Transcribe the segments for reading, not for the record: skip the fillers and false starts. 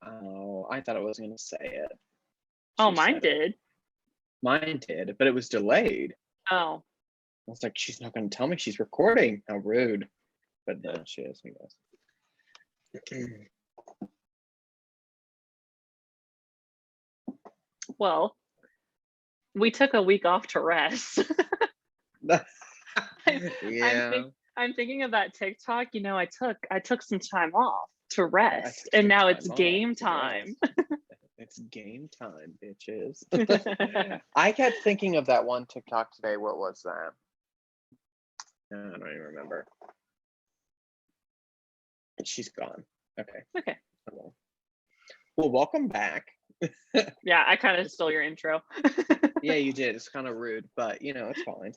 Oh, I thought I was going to say it. Oh, She mine said it. did. Mine did, but it was delayed. Oh, I was like, she's not going to tell me she's recording. How rude. But no, she is, I guess. well, we took a week off to rest. Yeah. I'm thinking of that TikTok. You know, I took some time off to I rest, took and some now it's time off game to time. rest. It's game time, bitches. I kept thinking of that one TikTok today. What was that? I don't even remember. She's gone. Okay. Okay. Well, welcome back. Yeah, I kind of stole your intro. Yeah, you did. It's kind of rude, but it's fine.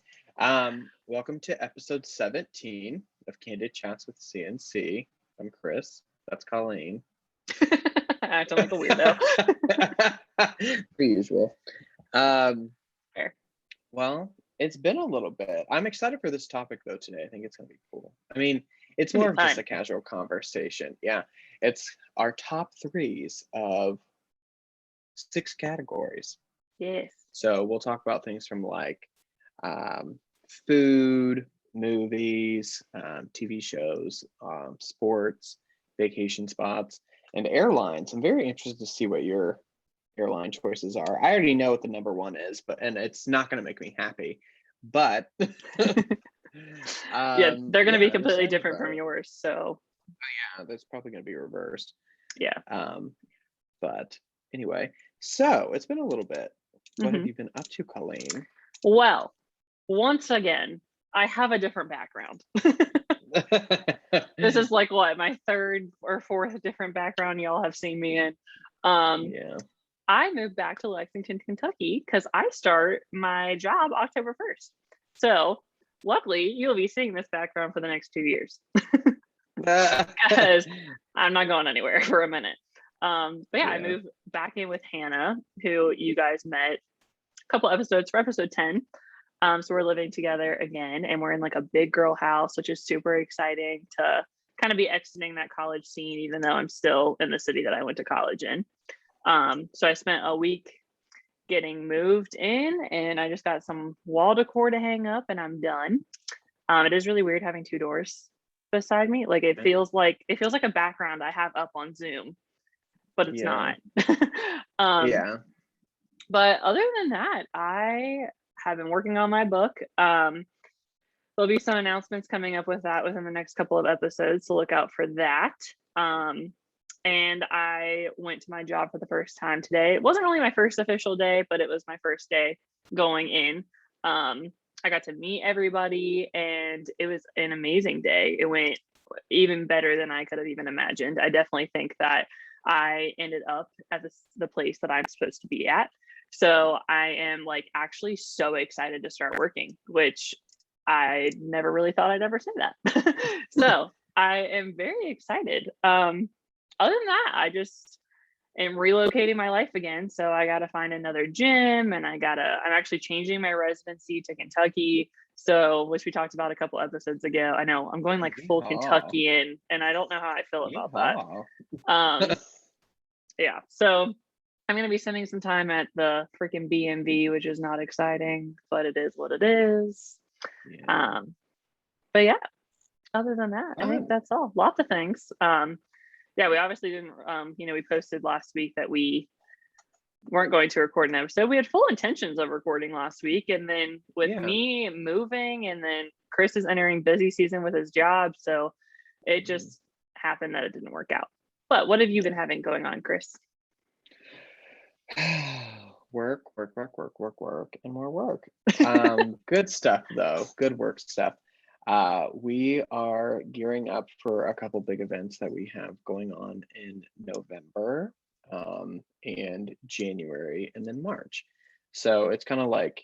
Welcome to episode 17 of Candid Chats with CNC. I'm Chris. That's Colleen. Acting like a weirdo. Per usual. Fair. Well, it's been a little bit. I'm excited for this topic though today. I think it's gonna be cool. I mean, it's more of just a casual conversation. Yeah, it's our top threes of 6 categories. Yes. So we'll talk about things from like food, movies, TV shows, sports, vacation spots, and airlines. I'm very interested to see what your airline choices are. I already know what the number one is, and it's not going to make me happy. But yeah, they're going to be completely different from it. yours. So yeah, that's probably going to be reversed. Yeah. But anyway, so it's been a little bit. What have you been up to, Colleen? Well, once again, I have a different background. This is like what, my third or fourth different background y'all have seen me in. Yeah. I moved back to Lexington, Kentucky because I start my job October 1st. So luckily, you'll be seeing this background for the next 2 years. Because I'm not going anywhere for a minute. But yeah, I moved back in with Hannah, who you guys met a couple episodes for episode 10. So we're living together again, and we're in like a big girl house, which is super exciting to kind of be exiting that college scene, even though I'm still in the city that I went to college in. So I spent a week getting moved in, and I just got some wall decor to hang up, and I'm done. It is really weird having 2 doors beside me. Like it feels like a background I have up on Zoom, but it's not. Yeah. But other than that, I have been working on my book. There'll be some announcements coming up with that within the next couple of episodes, so look out for that. And I went to my job for the first time today. It wasn't really my first official day, but it was my first day going in. I got to meet everybody, and it was an amazing day. It went even better than I could have even imagined. I definitely think that I ended up at the place that I'm supposed to be at. So I am like actually so excited to start working, which I never really thought I'd ever say that. So I am very excited. Other than that, I just am relocating my life again. So I got to find another gym, and I'm actually changing my residency to Kentucky. So, which we talked about a couple episodes ago. I know I'm going like full Kentuckian, and I don't know how I feel about that. Yeah. So I'm going to be spending some time at the freaking BMV, which is not exciting, but it is what it is. Yeah. But yeah, other than that, I think that's all. Lots of things. Yeah, we obviously didn't, we posted last week that we weren't going to record an episode. We had full intentions of recording last week. And then with me moving, and then Chris is entering busy season with his job. So it just happened that it didn't work out. But what have you been having going on, Chris? Work, and more work. Good stuff, though. Good work stuff. We are gearing up for a couple big events that we have going on in November, and January, and then March. So it's kind of like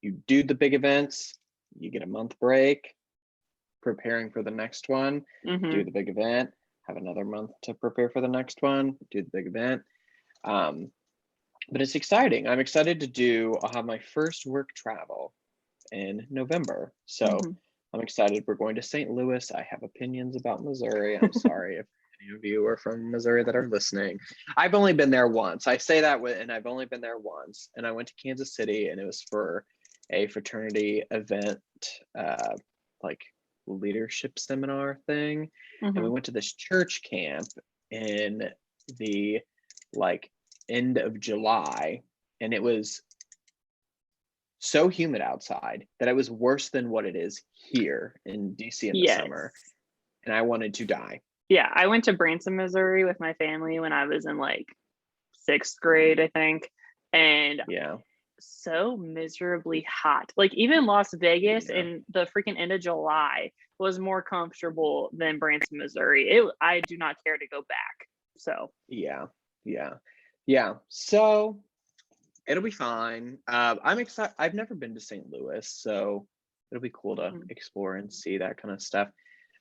you do the big events, you get a month break, preparing for the next one, do the big event, have another month to prepare for the next one, do the big event. But it's exciting. I'm excited to I'll have my first work travel in November. So I'm excited. We're going to St. Louis. I have opinions about Missouri. I'm sorry any of you are from Missouri that are listening. I've only been there once. I say that and I've only been there once. And I went to Kansas City, and it was for a fraternity event, like leadership seminar thing. And we went to this church camp in the like end of July, and it was so humid outside that it was worse than what it is here in DC in the summer. And I wanted to die. Yeah, I went to Branson, Missouri with my family when I was in like 6th grade, I think. And so miserably hot. Like even Las Vegas in the freaking end of July was more comfortable than Branson, Missouri. I do not care to go back. So yeah. So it'll be fine. I'm excited. I've never been to St. Louis, so it'll be cool to explore and see that kind of stuff.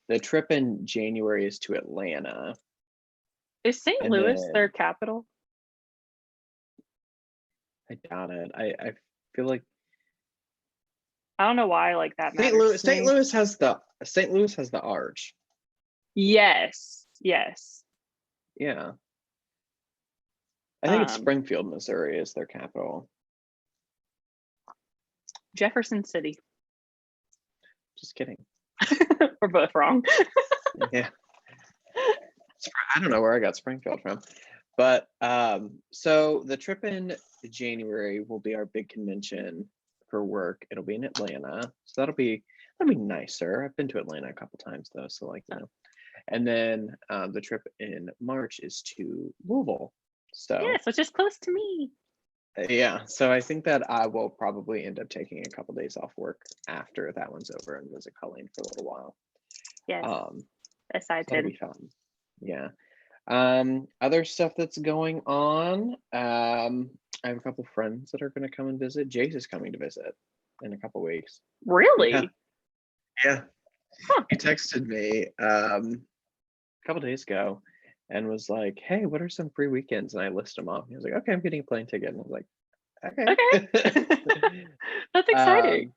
The trip in January is to Atlanta. Is St. Louis their capital? I doubt it. I feel like I don't know why like that St. matters. St. Louis has the arch. Yes. Yeah. I think it's Springfield, Missouri is their capital. Jefferson City. Just kidding. We're both wrong. Yeah. I don't know where I got Springfield from. But so the trip in January will be our big convention for work. It'll be in Atlanta. So that'll be nicer. I've been to Atlanta a couple times though. So like, you know. And then the trip in March is to Louisville. So yes, which is close to me. Yeah, so I think that I will probably end up taking a couple days off work after that one's over and visit Colleen for a little while. Yes. Excited. That'll be fun. Yeah. Other stuff that's going on. I have a couple friends that are going to come and visit. Jace is coming to visit in a couple weeks. Really? Yeah. Huh. He texted me a couple days ago and was like, hey, what are some free weekends? And I list them off. He was like, okay, I'm getting a plane ticket. And I was like, okay. That's exciting.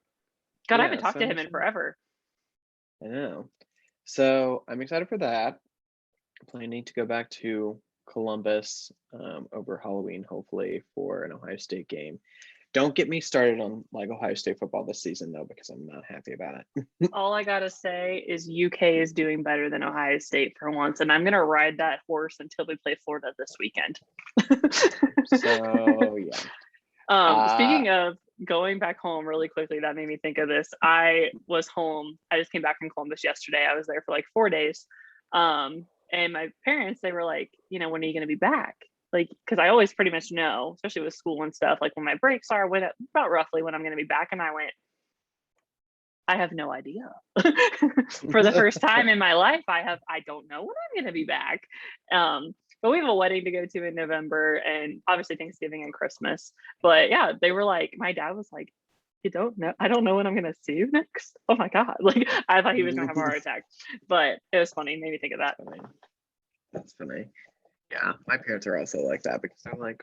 God, I haven't talked to him in forever. I know. So I'm excited for that. Planning to go back to Columbus over Halloween, hopefully, for an Ohio State game. Don't get me started on like Ohio State football this season though, because I'm not happy about it. All I gotta say is UK is doing better than Ohio State for once, and I'm gonna ride that horse until we play Florida this weekend. So yeah. Speaking of going back home really quickly, that made me think of this. I was home. I just came back from Columbus yesterday. I was there for like 4 days. And my parents, they were like, you know, when are you going to be back? Like, because I always pretty much know, especially with school and stuff, like when my breaks are, when about roughly when I'm going to be back. And I went, I have no idea. For the first time in my life, I don't know when I'm going to be back. But we have a wedding to go to in November and obviously Thanksgiving and Christmas. But yeah, they were like, my dad was like, you don't know, I don't know when I'm going to see you next. Oh my God. Like I thought he was going to have a heart attack, but it was funny. It made me think of that. That's funny. Yeah. My parents are also like that because they're like,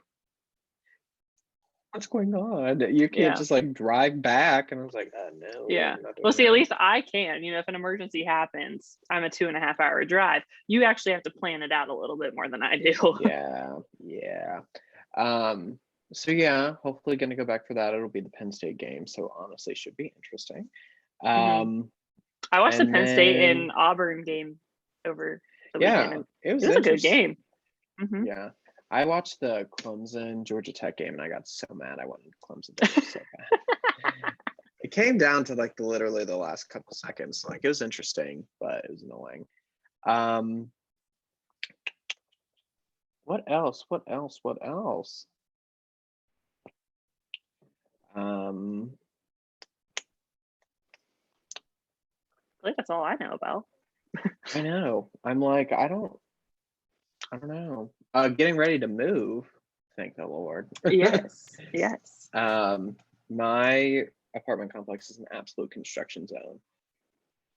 what's going on? You can't just like drive back. And I was like, no. Yeah. Well, see, at least I can, you know, if an emergency happens, I'm a 2.5-hour drive. You actually have to plan it out a little bit more than I do. Yeah. So yeah, hopefully going to go back for that. It'll be the Penn State game. So honestly, should be interesting. I watched the Penn State and Auburn game over the weekend. It was a good game. Yeah. I watched the Clemson Georgia Tech game and I got so mad. I wanted Clemson to be so bad. It came down to like literally the last couple seconds. Like it was interesting, but it was annoying. What else? I think that's all I know about. I know. I'm like, I don't know. Getting ready to move. Thank the Lord. Yes. My apartment complex is an absolute construction zone,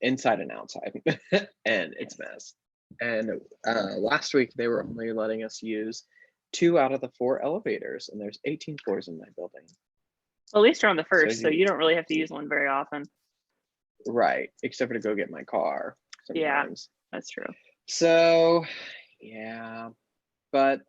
inside and outside, and it's a mess. And last week they were only letting us use 2 out of the 4 elevators, and there's 18 floors in my building. Well, at least you're on the first, so you don't really have to use one very often. Right, except for to go get my car sometimes. Yeah, that's true. So yeah, but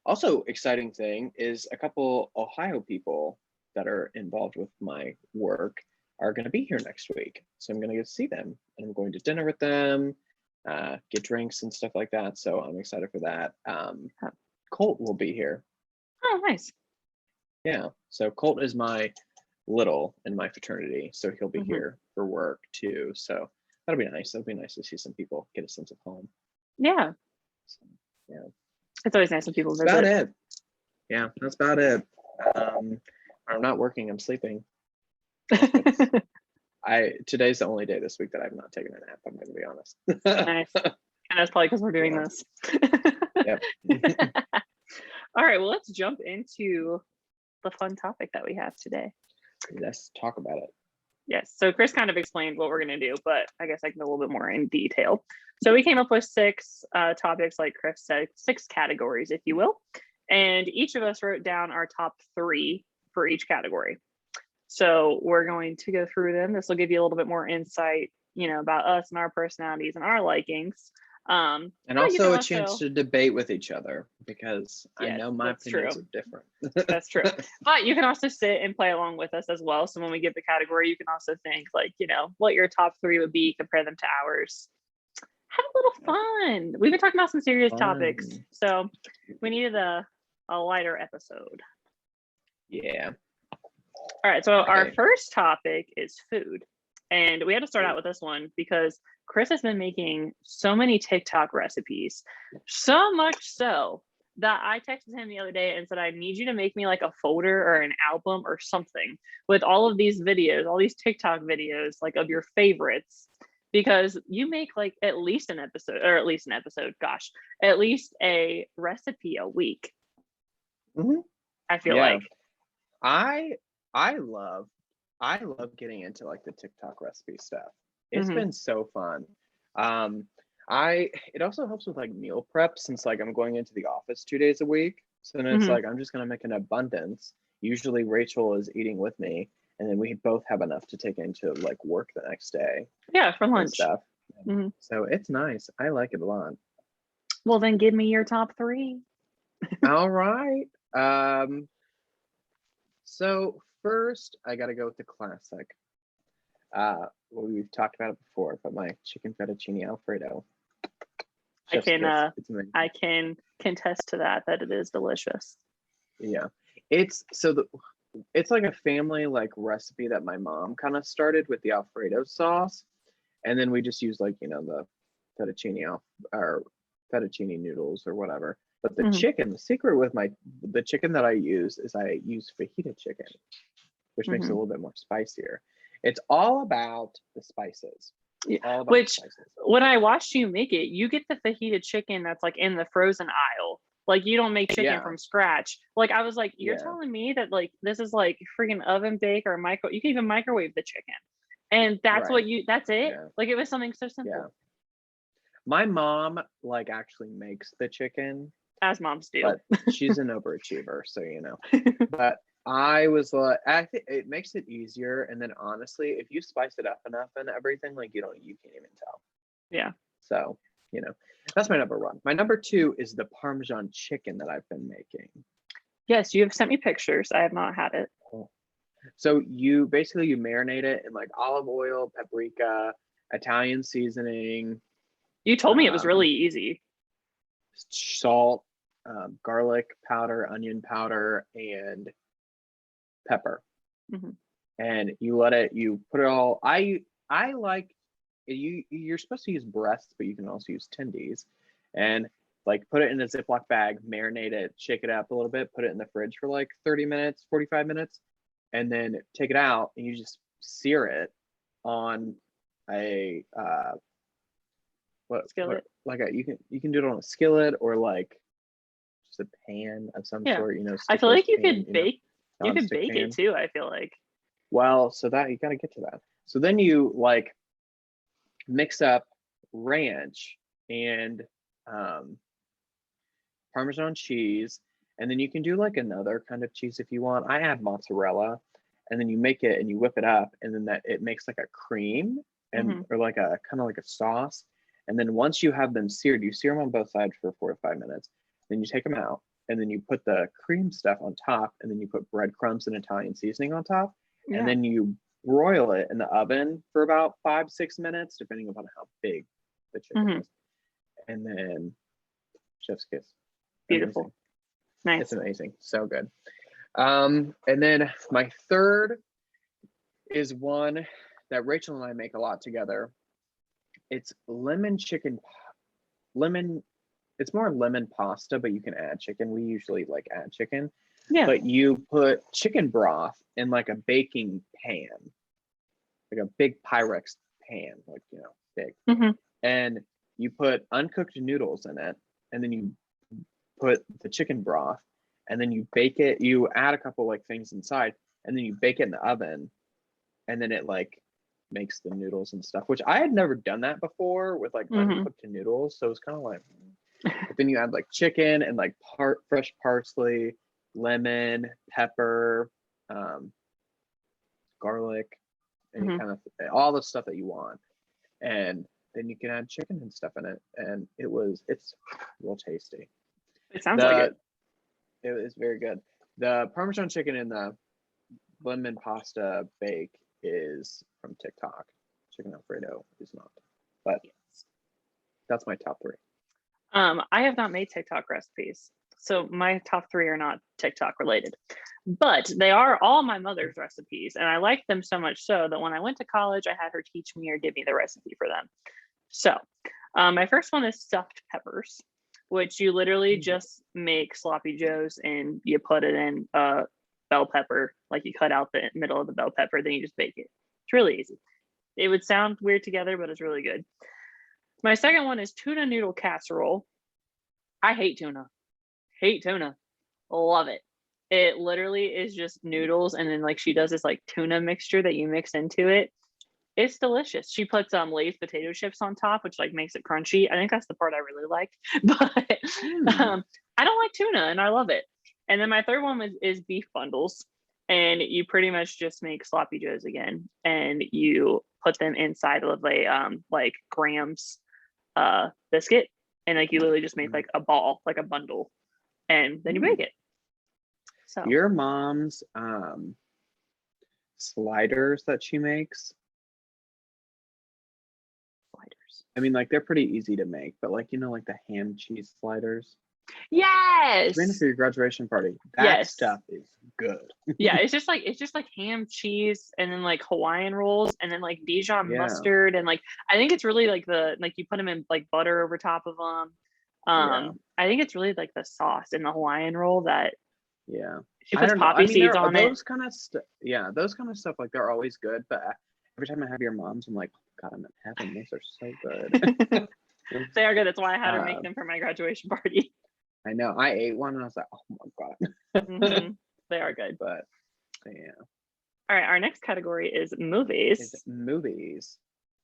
also exciting thing is a couple Ohio people that are involved with my work are going to be here next week. So I'm going to get to see them and I'm going to dinner with them, get drinks and stuff like that. So I'm excited for that. Colt will be here. Oh, nice. Yeah. So Colt is my little in my fraternity. So he'll be Mhm. here for work too. So that'll be nice. It'll be nice to see some people, get a sense of home. Yeah. So, yeah. It's always nice when people That's about visit. it. Yeah, that's about it. I'm not working, I'm sleeping. Today's the only day this week that I've not taken a nap, I'm gonna be honest. Nice. And that's probably because we're doing Yeah. this. Yep. All right, well, let's jump into the fun topic that we have today. Let's talk about it. Yes, so Chris kind of explained what we're going to do, but I guess I can go a little bit more in detail. So we came up with 6 topics, like Chris said, 6 categories, if you will. And each of us wrote down our top 3 for each category. So we're going to go through them. This will give you a little bit more insight, about us and our personalities and our likings. And also a chance to debate with each other, because I know my opinions are different. That's true. But you can also sit and play along with us as well. So when we give the category, you can also think like, what your top 3 would be, compare them to ours. Have a little fun. We've been talking about some serious topics, so we needed a lighter episode. Yeah. All right, so our first topic is food. And we had to start out with this one because Chris has been making so many TikTok recipes, so much so that I texted him the other day and said, I need you to make me like a folder or an album or something with all of these videos, all these TikTok videos, like of your favorites, because you make like at least a recipe a week. Mm-hmm. I feel like. I love getting into like the TikTok recipe stuff. It's been so fun. It also helps with like meal prep, since like I'm going into the office 2 days a week. So then it's like I'm just gonna make an abundance. Usually Rachel is eating with me, and then we both have enough to take into like work the next day. Yeah, for lunch stuff. So it's nice. I like it a lot. Well, then give me your top 3. All right. So first, I gotta go with the classic. Well, we've talked about it before, but my chicken fettuccine Alfredo. I can contest to that it is delicious. Yeah, it's like a family like recipe that my mom kind of started with the Alfredo sauce, and then we just use like the fettuccine or fettuccine noodles or whatever. But the chicken, the secret with the chicken that I use is I use fajita chicken, which makes it a little bit more spicier. It's all about the spices. When I watched you make it, you get the fajita chicken that's like in the frozen aisle. Like you don't make chicken from scratch. Like I was like, you're telling me that like this is like freaking oven bake or you can even microwave the chicken. And that's that's it? Yeah. Like it was something so simple. Yeah. My mom like actually makes the chicken. As moms do. But she's an overachiever, so But I was like, I think it makes it easier. And then honestly, if you spice it up enough and everything, like you can't even tell. Yeah. So, that's my number 1. My number 2 is the Parmesan chicken that I've been making. Yes, you have sent me pictures. I have not had it. So you marinate it in like olive oil, paprika, Italian seasoning. You told me it was really easy. Salt, garlic powder, onion powder, and pepper. And you put it all. I like you're supposed to use breasts, but you can also use tendies, and like put it in a Ziploc bag, marinate it, shake it up a little bit, put it in the fridge for like 30 minutes, 45 minutes, and then take it out and you just sear it on a skillet. You can do it on a skillet or like just a pan of some sort. I feel like you could bake. You could bake it too. I feel like. Well, so that you got to get to that. So then you like mix up ranch and Parmesan cheese, and then you can do like another kind of cheese if you want. I add mozzarella, and then you make it and you whip it up, and then it makes like a cream and or like a kind of like a sauce. And then once you have them seared, you sear them on both sides for 4 to 5 minutes. Then you take them out, and then you put the cream stuff on top, and then you put breadcrumbs and Italian seasoning on top, and then you broil it in the oven for about 5-6 minutes, depending upon how big the chicken is. And then chef's kiss. Beautiful. Amazing. Nice. It's amazing. So good. And then my third is one that Rachel and I make a lot together. It's lemon chicken. It's more lemon pasta, but you can add chicken. We usually like add chicken. Yeah. But you put chicken broth in like a baking pan, like a big Pyrex pan, like, you know, big. And you put uncooked noodles in it, and then you put the chicken broth, and then you bake it. You add a couple like things inside, and then you bake it in the oven, and then it like makes the noodles and stuff, which I had never done that before with like uncooked noodles. So it's kind of like, but then you add like chicken and like fresh parsley, lemon, pepper, garlic, and you kind of all the stuff that you want, and then you can add chicken and stuff in it, and it's real tasty. It sounds like it. It is very good. The Parmesan chicken in the lemon pasta bake is from TikTok. Chicken Alfredo is not, but that's my top 3. I have not made TikTok recipes, so my top 3 are not TikTok related, but they are all my mother's recipes, and I like them so much so that when I went to college, I had her teach me or give me the recipe for them. So my first one is stuffed peppers, which you literally just make sloppy joes and you put it in bell pepper, like you cut out the middle of the bell pepper, then you just bake it. It's really easy. It would sound weird together, but it's really good. My second one is tuna noodle casserole. I hate tuna. Love it. It literally is just noodles, and then like she does this like tuna mixture that you mix into it. It's delicious. She puts Lay's potato chips on top, which like makes it crunchy. I think that's the part I really like. But I don't like tuna, and I love it. And then my third one is beef bundles, and you pretty much just make sloppy joes again, and you put them inside of a like Graham's biscuit, and like you literally just make like a ball, like a bundle, and then you bake it. So your mom's sliders that she makes, I mean, like they're pretty easy to make, but like, you know, like the ham cheese sliders. Yes. Ran for your graduation party. That stuff is good. Yeah, it's just like ham cheese and then like Hawaiian rolls and then like Dijon mustard, and like I think it's really like you put them in like butter over top of them. I think it's really like the sauce in the Hawaiian roll that she puts poppy seeds on it. Those kind of stuff. Yeah, those kind of stuff, like they're always good, but every time I have your mom's, I'm like, oh, God, I'm in heaven. These are so good. They are good. That's why I had her make them for my graduation party. I know. I ate one and I was like, oh my God. They are good. But yeah. All right. Our next category is movies.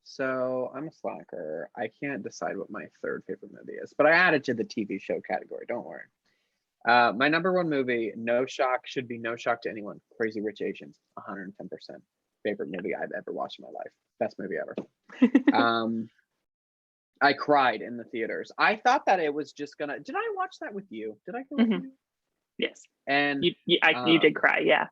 So I'm a slacker. I can't decide what my third favorite movie is, but I added to the TV show category. Don't worry. My number 1 movie, should be no shock to anyone. Crazy Rich Asians, 110%. Favorite movie I've ever watched in my life. Best movie ever. I cried in the theaters. I thought that it was just gonna. Did I watch that with you? Did I go with you? Yes. And you did cry. Yeah.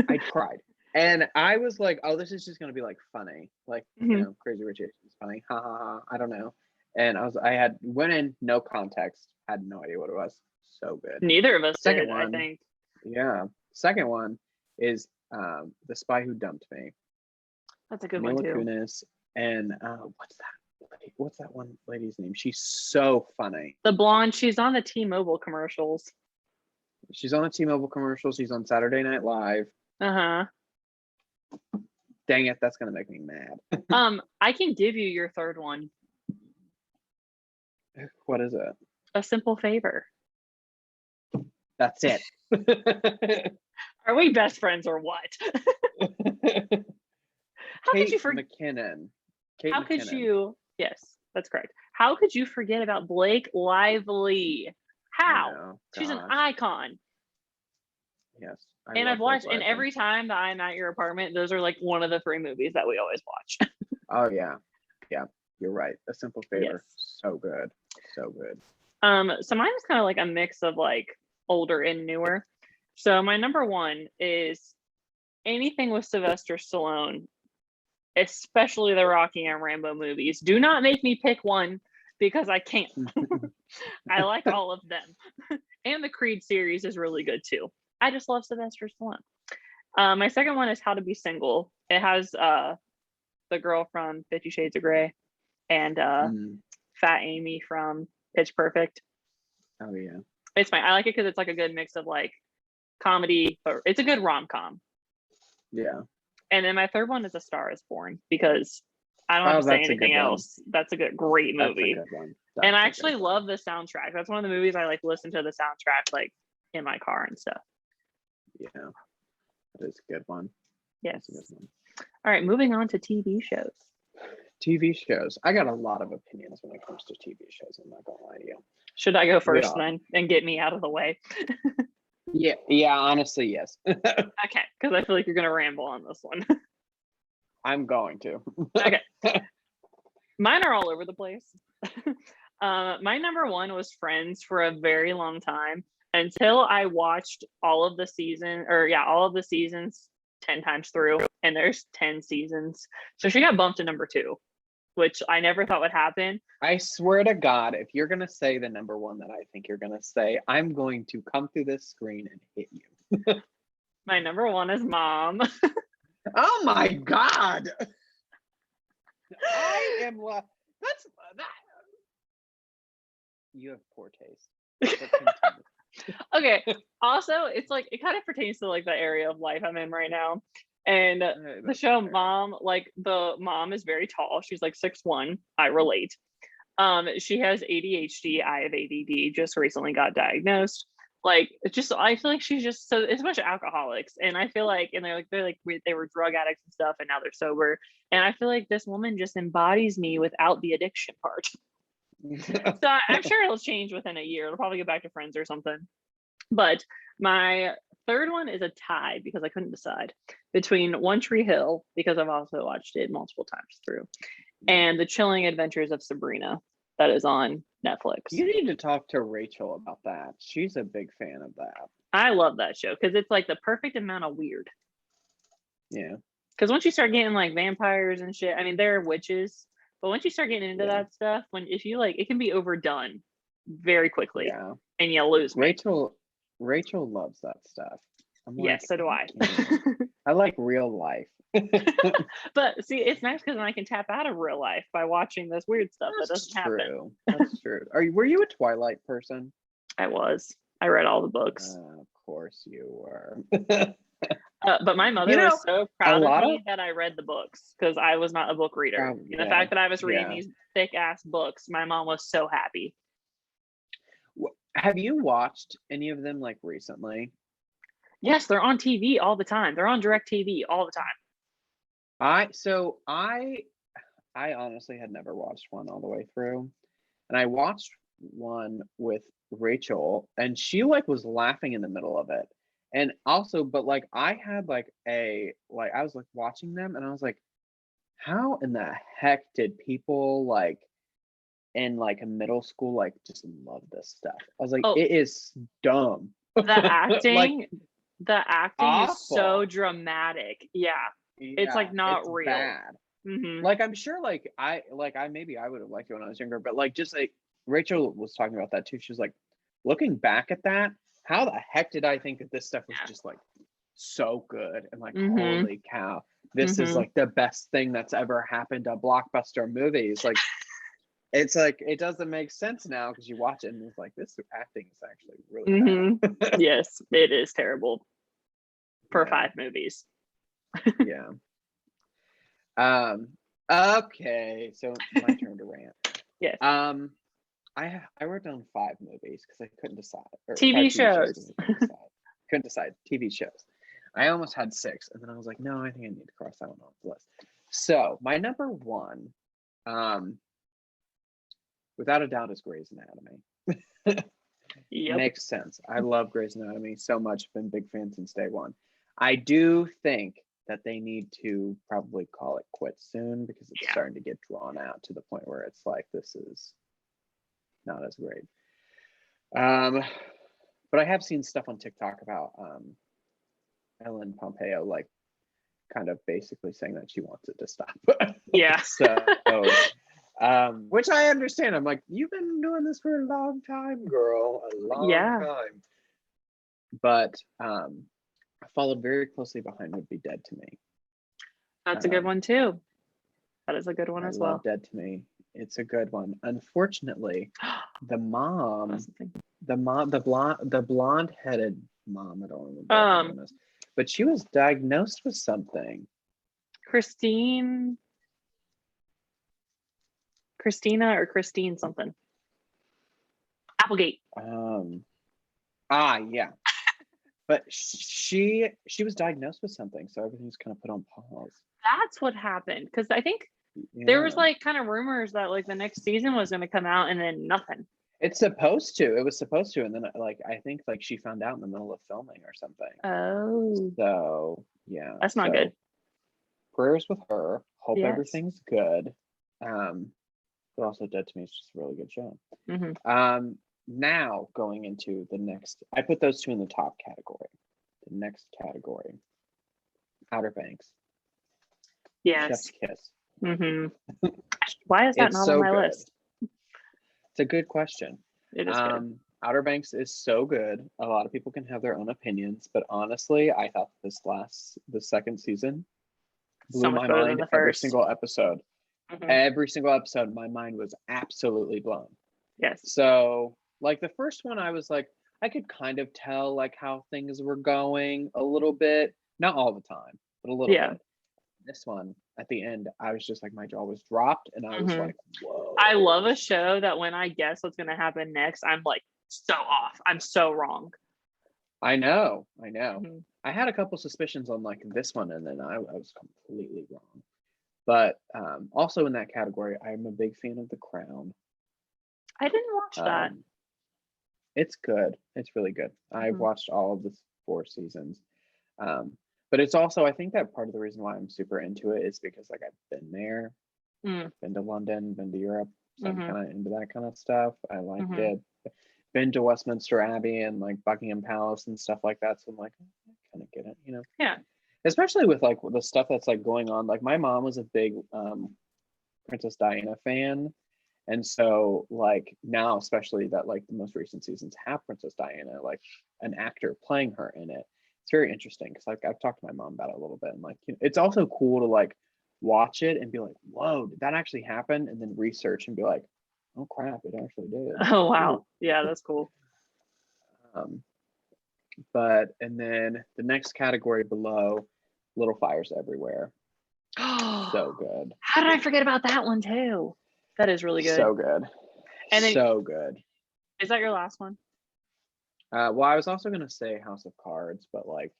I cried, and I was like, "Oh, this is just gonna be like funny, like you know, Crazy Rich Asians, funny, ha ha ha." I don't know. And I went in no context, had no idea what it was. So good. Neither of us did, I think. Yeah. Second one is The Spy Who Dumped Me. That's a good one too. Mila Kunis and what's that one lady's name? She's so funny. The blonde. She's on the T-Mobile commercials. She's on the T-Mobile commercials. She's on Saturday Night Live. Dang it, that's gonna make me mad. I can give you your third one. What is it? A Simple Favor. That's it. Are we best friends or what? How could you forget McKinnon? How could you? Yes, that's correct. How could you forget about Blake Lively? How? She's an icon. Yes. And I've watched, and every time that I'm at your apartment, those are like one of the 3 movies that we always watch. Oh yeah, yeah. You're right. A Simple Favor. Yes. So good. So good. So mine is kind of like a mix of like older and newer. So my number one is anything with Sylvester Stallone, especially the Rocky and Rambo movies. Do not make me pick one because I can't. I like all of them. And the Creed series is really good too. I just love Sylvester Stallone. My second one is How to Be Single. It has the girl from 50 Shades of Grey and Fat Amy from Pitch Perfect. Oh yeah. It's fine. I like it because it's like a good mix of like comedy, but it's a good rom-com. Yeah. And then my third one is A Star Is Born because I don't have to say anything else. That's a great movie. That's a good one. And I actually love the soundtrack. That's one of the movies I like listen to the soundtrack like in my car and stuff. Yeah, that is a good one. Yes. That's a good one. All right, moving on to TV shows. TV shows. I got a lot of opinions when it comes to TV shows. I'm not gonna lie to you. Should I go first then and get me out of the way? Yeah. Honestly, yes. Okay, because I feel like you're gonna ramble on this one. I'm going to. Okay. Mine are all over the place. My number one was Friends for a very long time until I watched all of the seasons 10 times through, and there's 10 seasons. So she got bumped to number two, which I never thought would happen. I swear to God, if you're gonna say the number one that I think you're gonna say, I'm going to come through this screen and hit you. My number one is Mom. Oh my God. I am that's that. You have poor taste. Okay. Also, it's like it kind of pertains to like the area of life I'm in right now. And the show Mom, like the mom is very tall. She's like 6'1". I relate. She has ADHD. I have ADD. Just recently got diagnosed. Like it's just I feel like she's just so it's a bunch of alcoholics, and I feel like and they were drug addicts and stuff, and now they're sober. And I feel like this woman just embodies me without the addiction part. So I'm sure it'll change within a year. It'll probably get back to Friends or something. But my third one is a tie because I couldn't decide between One Tree Hill, because I've also watched it multiple times through, and The Chilling Adventures of Sabrina that is on Netflix. You need to talk to Rachel about that. She's a big fan of that. I love that show because it's like the perfect amount of weird. Yeah. Because once you start getting like vampires and shit, I mean, they're witches, but once you start getting into that stuff, if you like, it can be overdone very quickly. Yeah. And you lose me. Rachel loves that stuff. Yes, so do I. I like real life. But see, it's nice because then I can tap out of real life by watching this weird stuff that doesn't happen. That's true. Were you a Twilight person? I was. I read all the books. Of course you were. But my mother was so proud of me that I read the books because I was not a book reader. And the fact that I was reading these thick ass books, my mom was so happy. Have you watched any of them like recently? Yes, they're on TV all the time. They're on direct TV all the time. I honestly had never watched one all the way through. And I watched one with Rachel and she like was laughing in the middle of it. And also, but like I had like I was like watching them and I was like, how in the heck did people like in like a middle school like just love this stuff? I was like, it is dumb. The acting, awful. is so dramatic. Yeah. It's like not real. Bad. Mm-hmm. Like I'm sure like I maybe I would have liked it when I was younger, but like just like Rachel was talking about that too. She was like, looking back at that, how the heck did I think that this stuff was just like so good and like holy cow, this is like the best thing that's ever happened to blockbuster movies. Like it's like it doesn't make sense now because you watch it and it's like this acting is actually really bad. Yes, it is terrible for 5 movies. Yeah. Okay, so my turn to rant. Yes. I wrote down 5 movies because I couldn't decide. TV shows. Couldn't decide. TV shows. I almost had 6, and then I was like, no, I think I need to cross that one off the list. So my number 1, without a doubt, is Grey's Anatomy. Yep. Makes sense. I love Grey's Anatomy so much. Been a big fan since day one. I do think that they need to probably call it quits soon because it's starting to get drawn out to the point where it's like this is not as great. But I have seen stuff on TikTok about Ellen Pompeo like kind of basically saying that she wants it to stop. Yeah. So which I understand. I'm like, you've been doing this for a long time, girl. A long time. But I followed very closely behind Would Be Dead to Me. That's a good one too. That is a good one as well. Dead to Me. It's a good one. Unfortunately, the blonde-headed mom, I don't remember what her name is, but she was diagnosed with something. Christina or Christine something. Applegate. Yeah. But she was diagnosed with something, so everything's kind of put on pause. That's what happened, because I think there was like kind of rumors that like the next season was going to come out, and then nothing. It was supposed to, and then like I think like she found out in the middle of filming or something. Oh. So yeah. That's not good. Prayers with her. Hope everything's good. But also Dead to Me is just a really good show. Mm-hmm. Now going into the next, I put those two in the top category. The next category, Outer Banks. Yes. Chef's Kiss. Mm-hmm. Why is that not on my list? It's a good question. It is good. Outer Banks is so good. A lot of people can have their own opinions, but honestly, I thought the second season blew my mind every single episode. Mm-hmm. Every single episode, my mind was absolutely blown. Yes. So, like the first one, I was like, I could kind of tell like how things were going a little bit, not all the time, but a little bit. This one, at the end, I was just like, my jaw was dropped, and I was like, whoa. I love a show that when I guess what's going to happen next, I'm like so off. I'm so wrong. I know. Mm-hmm. I had a couple suspicions on like this one, and then I was completely wrong. But also in that category, I'm a big fan of The Crown. I didn't watch that. It's good. It's really good. I've watched all of the 4 seasons. But it's also, I think that part of the reason why I'm super into it is because like I've been there, been to London, been to Europe, so I'm kind of into that kind of stuff. I liked it. Been to Westminster Abbey and like Buckingham Palace and stuff like that. So I'm like, I kind of get it, you know? Yeah. Especially with like the stuff that's like going on. Like my mom was a big Princess Diana fan. And so like now, especially that like the most recent seasons have Princess Diana, like an actor playing her in it. It's very interesting because like I've talked to my mom about it a little bit, and like you know, it's also cool to like watch it and be like, whoa, did that actually happen? And then research and be like, oh crap, it actually did. Oh wow. Yeah, that's cool. But and then the next category below, Little Fires Everywhere. So good. How did I forget about that one too? That is really good. So good. And then, so good. Is that your last one? Well, I was also gonna say House of Cards, but like,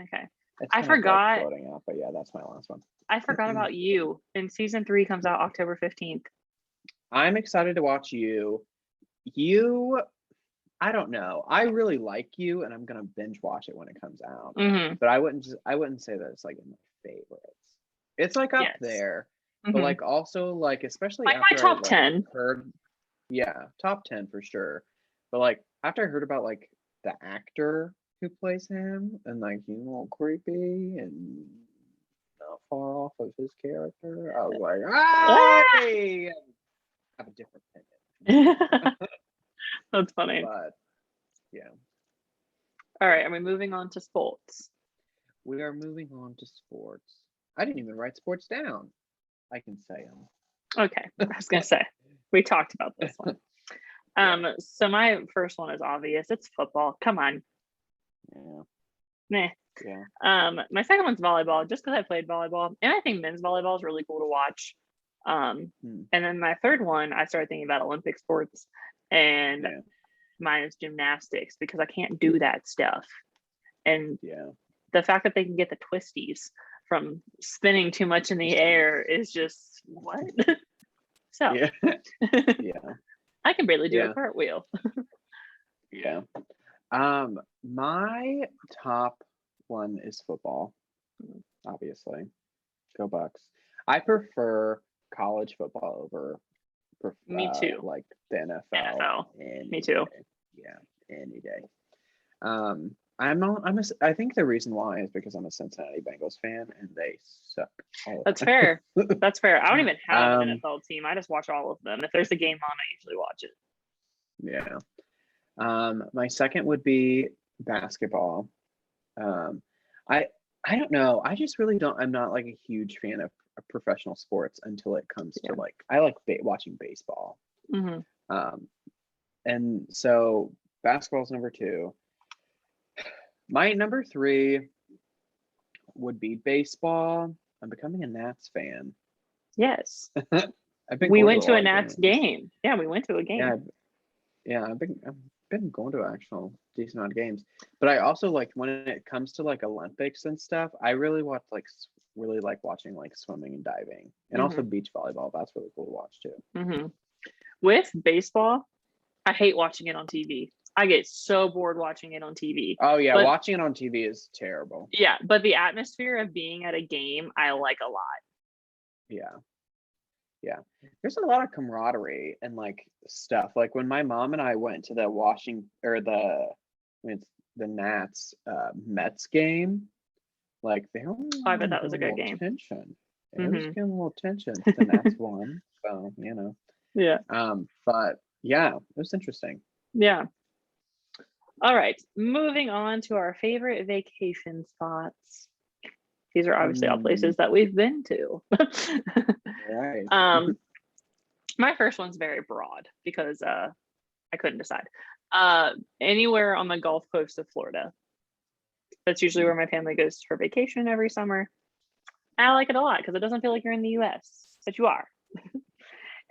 okay, I forgot. Like floating out, but yeah, that's my last one. I forgot about You. And season 3 comes out October 15th. I'm excited to watch You. I don't know. I really like You, and I'm gonna binge watch it when it comes out. But I wouldn't say that it's like in my favorites. It's like up there, but like also like especially like after my top 10. Top 10 for sure. But like after I heard about like the actor who plays him and like he's a little creepy and not far off of his character, I was like, I have a different opinion. That's funny. But yeah. All right, are we moving on to sports? We are moving on to sports. I didn't even write sports down. I can say them. Okay, I was gonna say we talked about this one. So my first one is obvious. It's football. Come on. Yeah. Meh. Yeah. My second one's volleyball, just because I played volleyball, and I think men's volleyball is really cool to watch. And then my third one, I started thinking about Olympic sports, and mine is gymnastics because I can't do that stuff. And the fact that they can get the twisties from spinning too much in the air is just what? So I can barely do a cartwheel. My top one is football. Obviously. Go Bucks. I prefer college football over Me too. like the NFL. NFL. Any Me too. day. Yeah, any day. I think the reason why is because I'm a Cincinnati Bengals fan and they suck. That's fair. That's fair. I don't even have an Um, NFL team. I just watch all of them. If there's a game on, I usually watch it. yeah. My second would be basketball. Um, I I don't know. I just really don't. I'm not like a huge fan of professional sports until it comes to Yeah. like I like watching baseball. Mm-hmm. And so basketball's number two. My number three would be baseball. I'm becoming a Nats fan. Yes. I've been We going went to a to a lot of Nats games. game. Yeah, we went to a game. Yeah, I've been going to actual decent amount of games. But I also like when it comes to like Olympics and stuff, I really really like watching like swimming and diving. And also beach volleyball. That's really cool to watch too. Mm-hmm. With baseball, I hate watching it on TV. I get so bored watching it on TV. Oh yeah, But watching it on TV is terrible. yeah, but the atmosphere of being at a game, I like a lot. Yeah. Yeah. There's a lot of camaraderie and like stuff. Like when my mom and I went to the the Nats Mets game, like they were I bet that getting was a a good little game. tension. It was Mm-hmm. getting a little tension. The Nats won. So, Yeah. But yeah, it was interesting. Yeah. All right. Moving on to our favorite vacation spots. These are obviously all places that we've been to. Right. My first one's very broad because I couldn't decide. Anywhere on the Gulf Coast of Florida. That's usually where my family goes for vacation every summer. I like it a lot because it doesn't feel like you're in the US, but you are.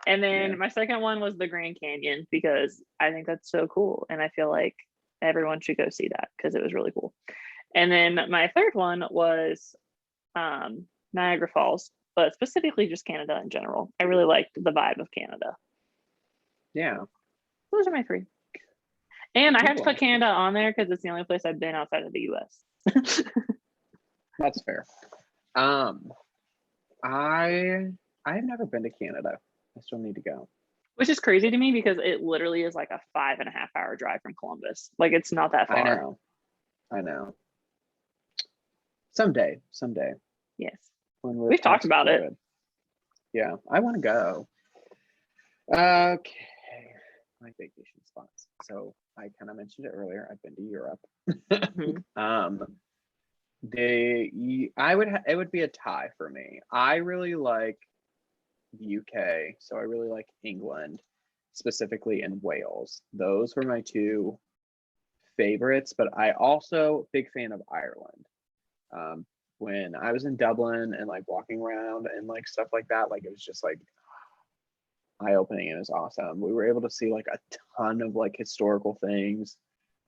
And then my second one was the Grand Canyon because I think that's so cool. And I feel like everyone should go see that because it was really cool. And then my third one was Niagara Falls, but specifically just Canada in general. I really liked the vibe of Canada. Yeah. Those are my three. And I have to Cool. put Canada on there because it's the only place I've been outside of the US. That's fair. I've never been to Canada. I still need to go. Which is crazy to me because it literally is like a 5.5 hour drive from Columbus. Like it's not that far. I know. Someday. Yes. When we're We've talked about it. Yeah, I want to go. Okay, my vacation spots. So I kind of mentioned it earlier. I've been to Europe. It would be a tie for me. I really like the UK, so I really like England, specifically in Wales. Those were my two favorites, but I also big fan of Ireland. When I was in Dublin and like walking around and like stuff like that, like it was just like eye-opening and it was awesome. We were able to see like a ton of like historical things.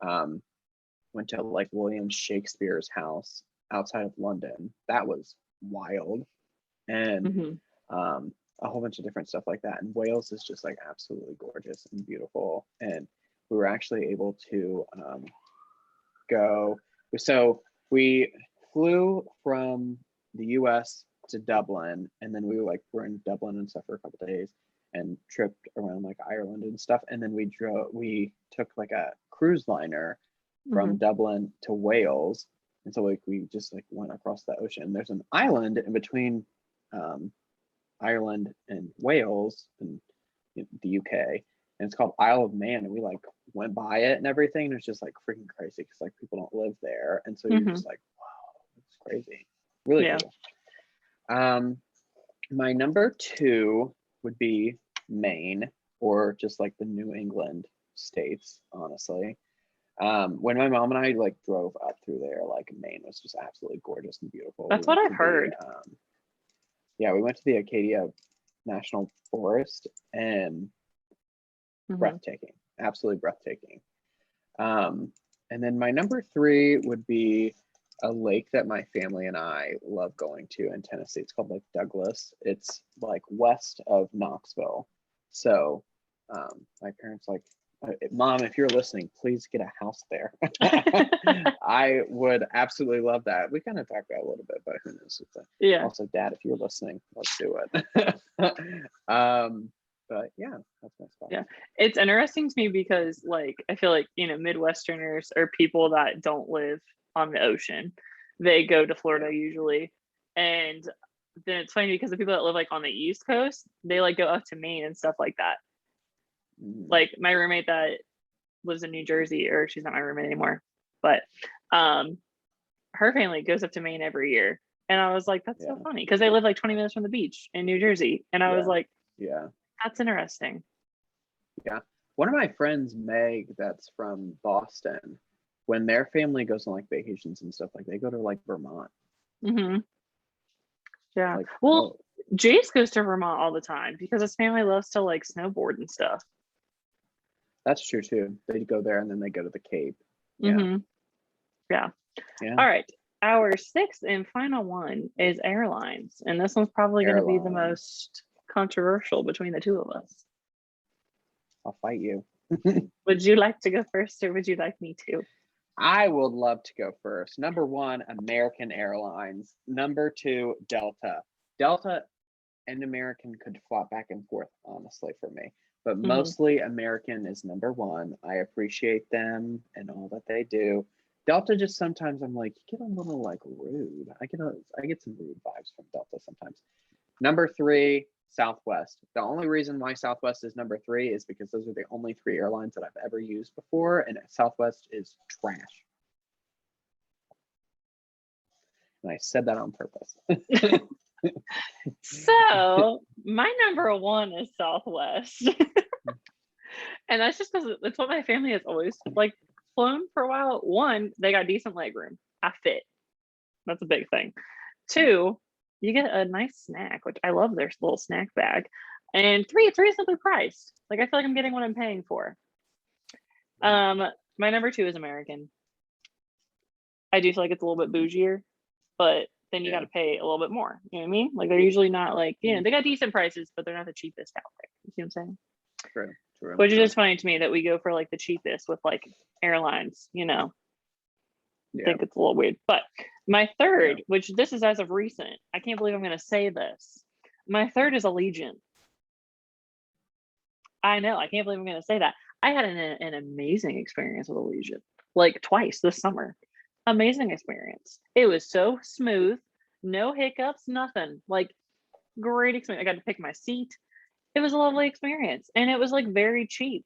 Went to like William Shakespeare's house outside of London. That was wild. And a whole bunch of different stuff like that. And Wales is just like absolutely gorgeous and beautiful. And we were actually able to go. So we flew from the US to Dublin, and then we were in Dublin and stuff for a couple of days and tripped around like Ireland and stuff. And then we took like a cruise liner from Dublin to Wales. And so like we just like went across the ocean. There's an island in between Ireland and Wales and the UK, and it's called Isle of Man, and we like went by it and everything, and it's just like freaking crazy because like people don't live there, and so you're just like, wow, it's crazy, really cool. My number two would be Maine, or just like the New England states, honestly. When my mom and I like drove up through there, like Maine was just absolutely gorgeous and beautiful. That's what I've heard. We went to the Acadia National Forest, and breathtaking, absolutely breathtaking. And then my number three would be a lake that my family and I love going to in Tennessee. It's called Lake Douglas. It's like west of Knoxville. So my parents like Mom, if you're listening, please get a house there. I would absolutely love that. We kind of talked about it a little bit, but who knows? Yeah. Also, Dad, if you're listening, let's do it. But yeah, that's my spot. Yeah, it's interesting to me because like I feel like, you know, Midwesterners or people that don't live on the ocean, they go to Florida usually. And then it's funny because the people that live like on the East Coast, they like go up to Maine and stuff like that. Like my roommate that lives in New Jersey, or she's not my roommate anymore, but her family goes up to Maine every year. And I was like, that's so funny because they live like 20 minutes from the beach in New Jersey. And I was like, yeah, that's interesting. Yeah. One of my friends, Meg, that's from Boston, when their family goes on like vacations and stuff, like they go to like Vermont. Yeah. Like, well, Jace goes to Vermont all the time because his family loves to like snowboard and stuff. That's true too. They go there and then they go to the Cape. Yeah. Yeah. All right. Our sixth and final one is airlines. And this one's probably going to be the most controversial between the two of us. I'll fight you. Would you like to go first or would you like me to? I would love to go first. Number one, American Airlines. Number two, Delta. Delta and American could flop back and forth, honestly, for me. But mostly American is number one. I appreciate them and all that they do. Delta, just sometimes I'm like, you get a little like rude. I get some rude vibes from Delta sometimes. Number three, Southwest. The only reason why Southwest is number three is because those are the only three airlines that I've ever used before, and Southwest is trash. And I said that on purpose. So my number one is Southwest. And that's just because it's what my family has always like flown for a while. One, they got decent leg room. I fit. That's a big thing. Two, you get a nice snack, which I love their little snack bag. And three, it's reasonably priced. Like I feel like I'm getting what I'm paying for. My number two is American. I do feel like it's a little bit bougier, but then you got to pay a little bit more. You know what I mean? Like they're usually not like, you know, they got decent prices, but they're not the cheapest out there. You see what I'm saying? True. Which is just funny to me that we go for like the cheapest with like airlines, you know. I think it's a little weird. But my third, which this is as of recent, I can't believe I'm going to say this. My third is Allegiant. I know, I can't believe I'm going to say that. I had an amazing experience with Allegiant, like twice this summer. Amazing experience. It was so smooth, no hiccups, nothing. Like great experience. I got to pick my seat. It was a lovely experience, and it was like very cheap.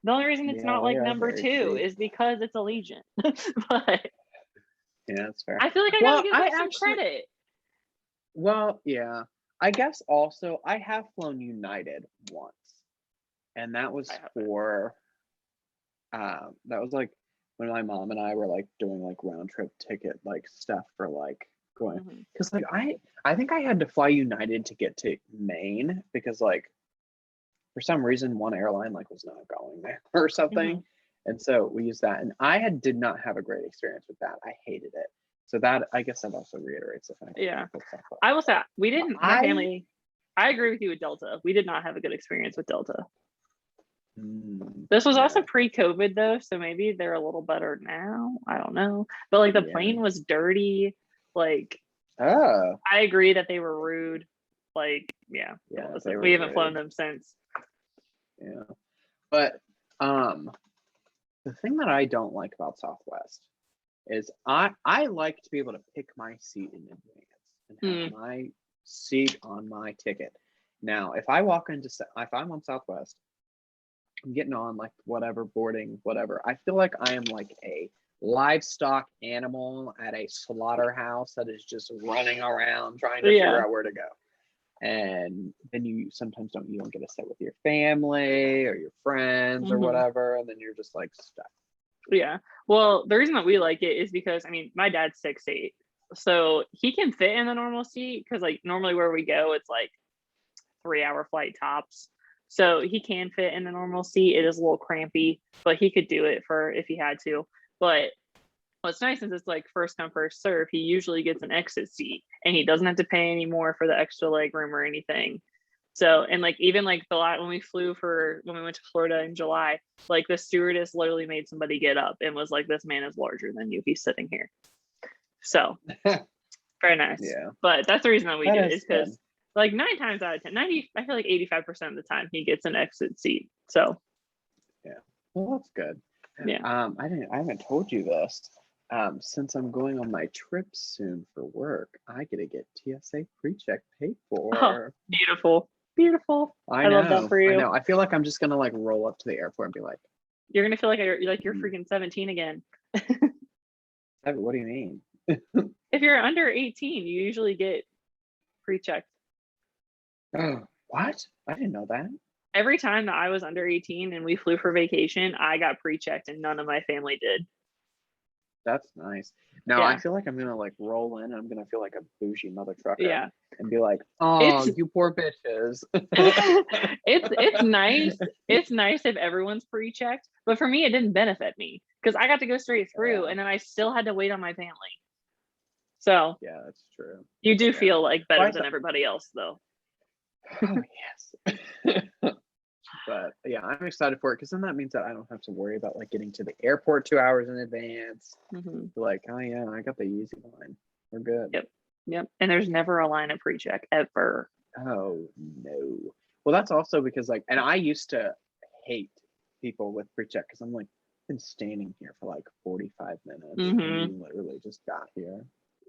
The only reason it's not like number two is because it's Allegiant. But yeah, that's fair. I feel like I gotta give them some credit. Well, yeah. I guess also I have flown United once, and that was for that was like when my mom and I were like doing like round trip ticket like stuff for like going, because like I think I had to fly United to get to Maine because like for some reason one airline like was not going there or something, and so we used that, and I did not have a great experience with that. I hated it. So that, I guess that also reiterates the fact. Yeah, I will say we didn't. My family. I agree with you with Delta. We did not have a good experience with Delta. This was also pre-COVID though, so maybe they're a little better now. I don't know, but like the plane was dirty. Like, I agree that they were rude. Like, we haven't flown them since. Yeah, but the thing that I don't like about Southwest is I like to be able to pick my seat in advance and have my seat on my ticket. Now, if I'm on Southwest, I'm getting on like whatever boarding, whatever. I feel like I am like a livestock animal at a slaughterhouse that is just running around trying to figure out where to go. And then you sometimes don't get to sit with your family or your friends or whatever, and then you're just like stuck. Yeah. Well, the reason that we like it is because my dad's 6'8", so he can fit in the normal seat because like normally where we go it's like 3-hour flight tops. So he can fit in the normal seat. It is a little crampy, but he could do it for if he had to. But what's nice is it's like first come, first serve. He usually gets an exit seat and he doesn't have to pay any more for the extra leg room or anything. So, and like even like the lot when we went to Florida in July, like the stewardess literally made somebody get up and was like, "This man is larger than you. He's sitting here." So very nice. Yeah. But that's the reason that we That do it is is because like 9 times out of 10, 90, I feel like 85% of the time he gets an exit seat. So yeah. Well, that's good. yeah. I haven't told you this. Since I'm going on my trip soon for work, I get to get TSA pre-check paid Oh, for. beautiful. Beautiful. I love that for you. I know. I feel like I'm just gonna like roll up to the airport and be like, You're gonna feel like you're freaking 17 again. what do you mean? If you're under 18, you usually get pre-checked. Oh, what? I didn't know that. Every time that I was under 18 and we flew for vacation, I got pre-checked and none of my family did. That's nice. Now Yeah. I feel like I'm gonna like roll in and I'm gonna feel like a bougie mother trucker. Yeah. And be like, oh, you poor bitches. It's nice. It's nice if everyone's pre-checked, but for me, it didn't benefit me because I got to go straight through and then I still had to wait on my family. So yeah, that's true. you do feel like better Well, than everybody else, though. Oh yes. But yeah, I'm excited for it because then that means that I don't have to worry about like getting to the airport 2 hours in advance. Like, oh yeah, I got the easy line. We're good. Yep. And there's never a line of pre-check ever. Oh no. Well, that's also because like, and I used to hate people with pre-check because I'm like, I've been standing here for like 45 minutes and you literally just got here.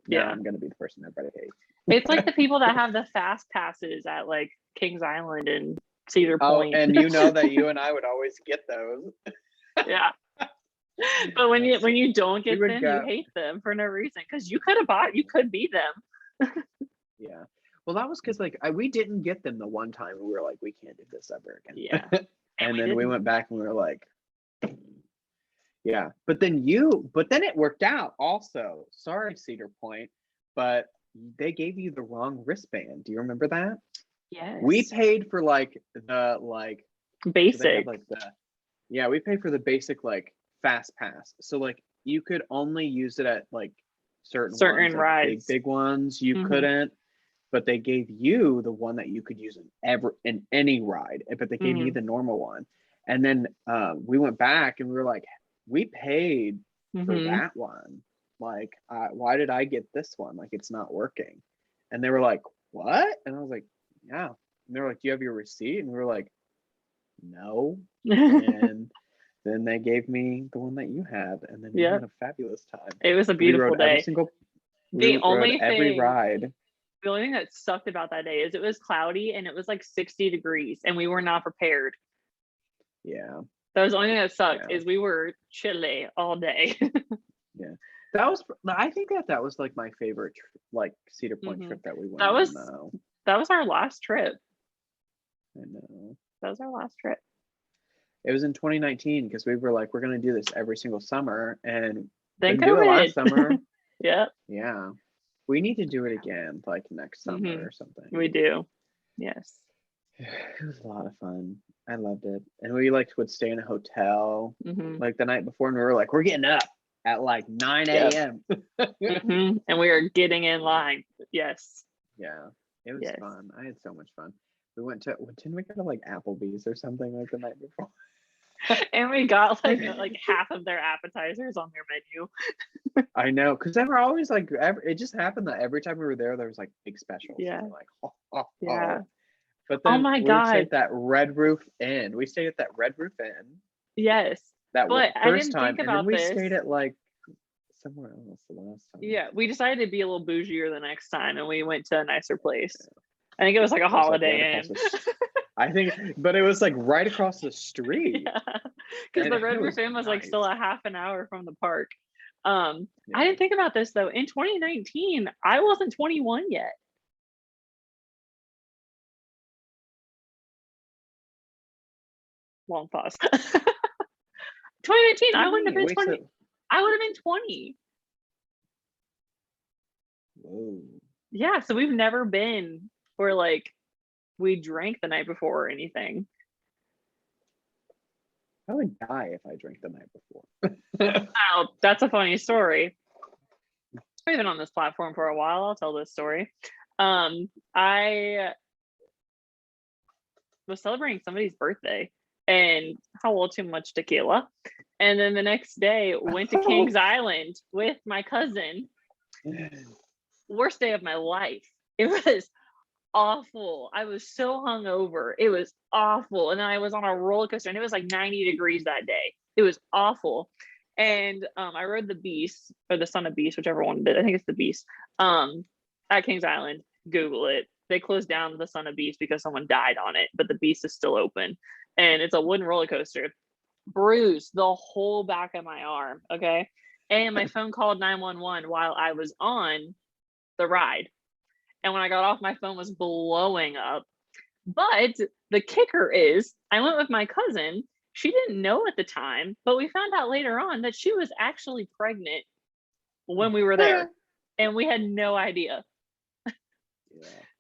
Yeah, now I'm gonna be the person everybody hates. It's like the people that have the fast passes at like Kings Island and Cedar Point. Oh, and you know that you and I would always get those. Yeah. But when you don't get them, go. you hate them for no reason because you could be them. Yeah. Well, that was because like we didn't get them the one time. We were like, we can't do this ever again. Yeah. And then we went back and we were like, yeah. But then it worked out also. Sorry, Cedar Point, but they gave you the wrong wristband. Do you remember that? Yes. We paid for like the basic. We paid for the basic like fast pass. So like you could only use it at like certain ones, like rides. big ones. You couldn't, but they gave you the one that you could use in any ride. But they gave you the normal one. And then we went back and we were like, we paid for that one. Like, why did I get this one? Like, it's not working. And they were like, what? And I was like, yeah. And they were like, do you have your receipt? And we were like, no. And then they gave me the one that you had. And then we had a fabulous time. It was a beautiful day. The only thing that sucked about that day is it was cloudy and it was like 60 degrees and we were not prepared. Yeah. That was the only thing that sucked is we were chilly all day. Yeah. I think that was like my favorite like Cedar Point trip that we went that was our last trip. I know. That was our last trip. It was in 2019 because we were like, we're gonna do this every single summer and then didn't do it last summer. Yeah. Yeah. We need to do it again like next summer or something. We do. Yes. It was a lot of fun. I loved it. And we like would stay in a hotel like the night before and we were like, we're getting up at like 9 a.m. And we are getting in line. Yes. Yeah. It was fun. I had so much fun. We didn't we go to like Applebee's or something like the night before? And we got like half of their appetizers on their menu. I know, because they were always like, it just happened that every time we were there was like big specials. Yeah. Like, yeah. But then my we God. stayed at that Red Roof Inn. We stayed at that Red Roof Inn. Yes. That first time. Think and then we stayed at like somewhere else the last time. Yeah, we decided to be a little bougier the next time and we went to a nicer place. I think it was like a Holiday Inn. I think, but it was like right across the street. Yeah, because the Red Roof Inn was like still a half an hour from the park. I didn't think about this though. In 2019, I wasn't 21 yet. Long pause. 2019, I wouldn't have been 20. I would have been 20. Whoa. Yeah, so we've never been where like we drank the night before or anything. I would die if I drank the night before. Oh, that's a funny story. I've been on this platform for a while. I'll tell this story. I was celebrating somebody's birthday and had a little too much tequila. And then the next day went to Kings Island with my cousin. Worst day of my life. It was awful. I was so hungover. It was awful. And then I was on a roller coaster and it was like 90 degrees that day. It was awful. And I rode the Beast or the Son of Beast, whichever one it is. I think it's the Beast. At Kings Island. Google it. They closed down the Son of Beast because someone died on it, but the Beast is still open. And it's a wooden roller coaster. Bruised the whole back of my arm. Okay. And my phone called 911 while I was on the ride. And when I got off, my phone was blowing up. But the kicker is I went with my cousin. She didn't know at the time, but we found out later on that she was actually pregnant when we were there. And we had no idea. Yeah.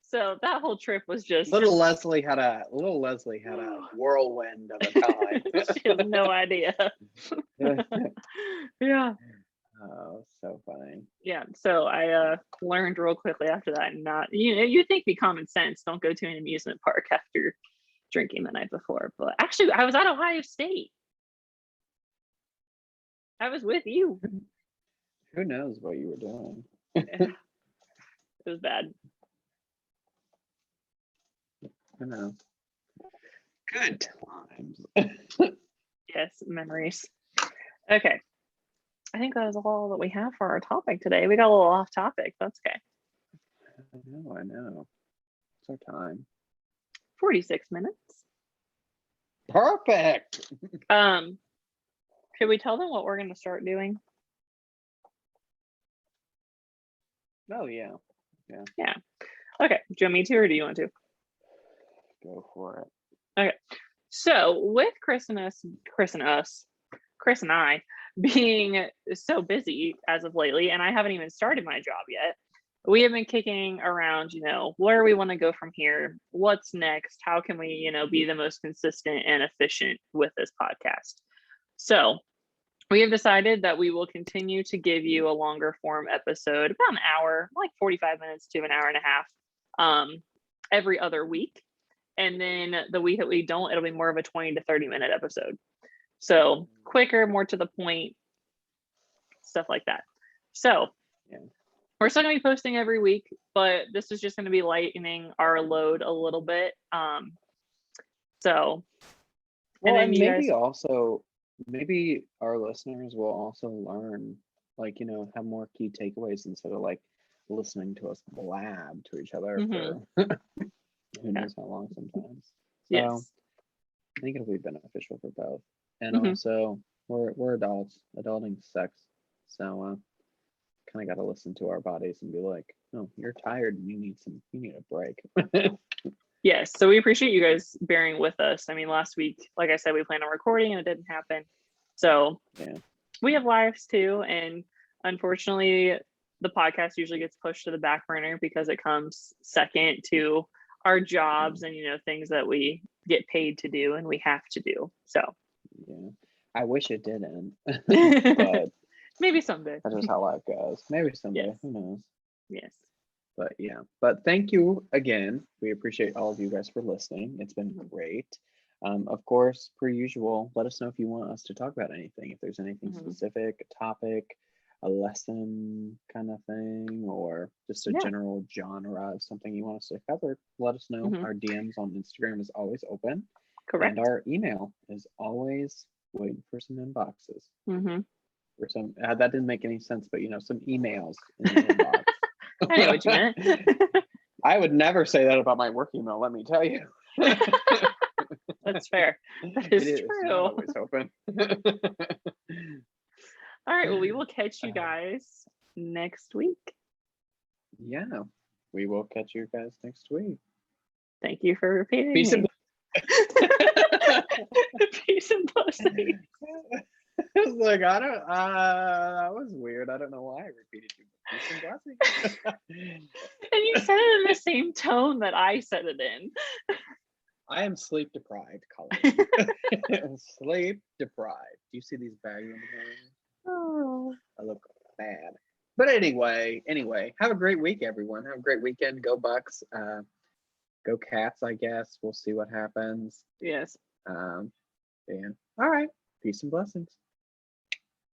So that whole trip was just Little Leslie had a whirlwind of a time. she has no idea. Yeah. Oh, so funny. Yeah. So I learned real quickly after that, not you think be common sense. Don't go to an amusement park after drinking the night before. But actually I was at Ohio State. I was with you. Who knows what you were doing? It was bad. Who knows? Good times. Yes, memories. Okay. I think that is all that we have for our topic today. We got a little off topic. That's okay. I know. It's our time. 46 minutes. Perfect. Should we tell them what we're going to start doing? Oh, yeah. Yeah. Okay. Do you want me to, or do you want to? Go for it. Okay. So with Chris and I being so busy as of lately, and I haven't even started my job yet, we have been kicking around, where we want to go from here, what's next, how can we, be the most consistent and efficient with this podcast. So we have decided that we will continue to give you a longer form episode, about an hour, like 45 minutes to an hour and a half, every other week. And then the week that we don't, it'll be more of a 20 to 30 minute episode. So quicker, more to the point, stuff like that. So we're still going to be posting every week, but this is just going to be lightening our load a little bit. Well, and maybe our listeners will also learn, have more key takeaways instead of listening to us blab to each other for who knows how long sometimes. So Yes. I think it'll be beneficial for both. And also we're adults. Adulting sucks. So kind of got to listen to our bodies and be like, oh, you're tired and you need a break. Yes. So we appreciate you guys bearing with us. I mean, last week, like I said, we planned on recording and it didn't happen. So we have lives too. And unfortunately, the podcast usually gets pushed to the back burner because it comes second to our jobs and, things that we get paid to do and we have to do. So I wish it didn't, but maybe someday. That's just how life goes. Maybe someday. Yes. Who knows? Yes. But thank you again. We appreciate all of you guys for listening. It's been great. Of course, per usual, let us know if you want us to talk about anything. If there's anything specific, a topic, a lesson kind of thing, or just a general genre of something you want us to cover, let us know. Our DMs on Instagram is always open. Correct. And our email is always waiting for some inboxes. Or some that didn't make any sense, but some emails in the inbox. I know what you meant. I would never say that about my work email, let me tell you. That's fair. That is true. It's not always open. All right. Well, we will catch you guys next week. Yeah, we will catch you guys next week. Thank you for repeating. Peace and peace and blessings. I was like, that was weird. I don't know why I repeated you. Peace and blessings. And you said it in the same tone that I said it in. I am sleep deprived, Colleen. Sleep deprived. Do you see these bags on the ground? Oh. I look bad. But anyway, have a great week, everyone. Have a great weekend. Go Bucks. Go Cats, I guess. We'll see what happens. Yes. Yeah. All right. Peace and blessings.